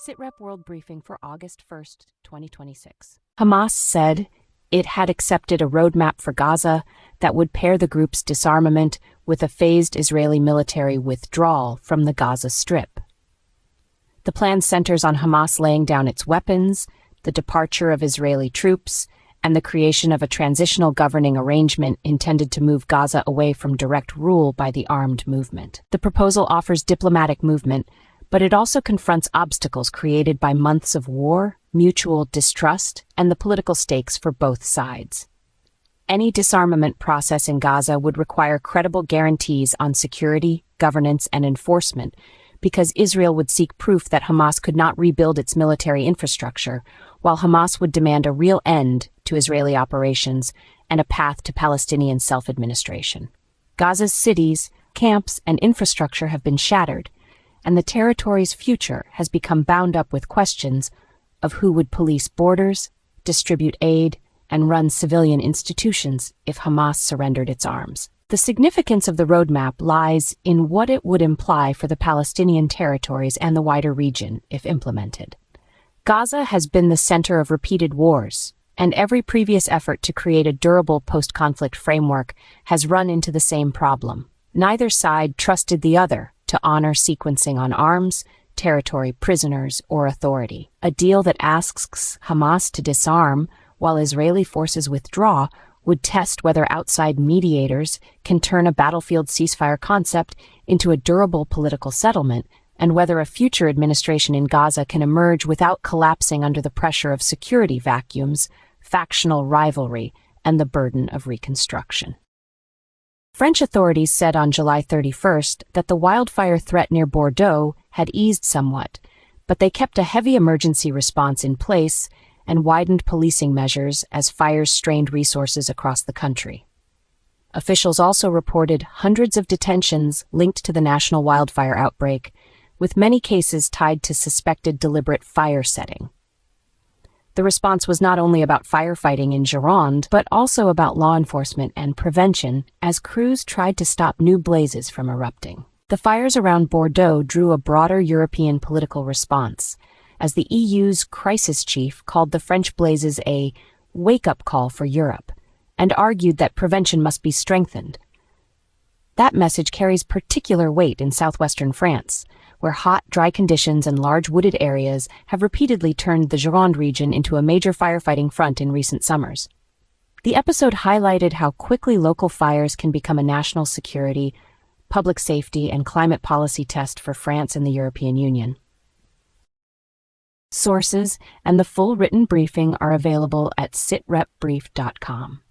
SITREP World Briefing for August 1st, 2026. Hamas said it had accepted a roadmap for Gaza that would pair the group's disarmament with a phased Israeli military withdrawal from the Gaza Strip. The plan centers on Hamas laying down its weapons, the departure of Israeli troops, and the creation of a transitional governing arrangement intended to move Gaza away from direct rule by the armed movement. The proposal offers diplomatic movement, but it also confronts obstacles created by months of war, mutual distrust, and the political stakes for both sides. Any disarmament process in Gaza would require credible guarantees on security, governance, and enforcement, because Israel would seek proof that Hamas could not rebuild its military infrastructure, while Hamas would demand a real end to Israeli operations and a path to Palestinian self-administration. Gaza's cities, camps, and infrastructure have been shattered, and the territory's future has become bound up with questions of who would police borders, distribute aid, and run civilian institutions if Hamas surrendered its arms. The significance of the roadmap lies in what it would imply for the Palestinian territories and the wider region if implemented. Gaza has been the center of repeated wars, and every previous effort to create a durable post-conflict framework has run into the same problem. Neither side trusted the other to honor sequencing on arms, territory, prisoners, or authority. A deal that asks Hamas to disarm while Israeli forces withdraw would test whether outside mediators can turn a battlefield ceasefire concept into a durable political settlement, and whether a future administration in Gaza can emerge without collapsing under the pressure of security vacuums, factional rivalry, and the burden of reconstruction. French authorities said on July 31st that the wildfire threat near Bordeaux had eased somewhat, but they kept a heavy emergency response in place and widened policing measures as fires strained resources across the country. Officials also reported hundreds of detentions linked to the national wildfire outbreak, with many cases tied to suspected deliberate fire setting. The response was not only about firefighting in Gironde, but also about law enforcement and prevention as crews tried to stop new blazes from erupting. The fires around Bordeaux drew a broader European political response, as the EU's crisis chief called the French blazes a wake-up call for Europe, and argued that prevention must be strengthened. That message carries particular weight in southwestern France, where hot, dry conditions and large wooded areas have repeatedly turned the Gironde region into a major firefighting front in recent summers. The episode highlighted how quickly local fires can become a national security, public safety, and climate policy test for France and the European Union. Sources and the full written briefing are available at sitrepbrief.com.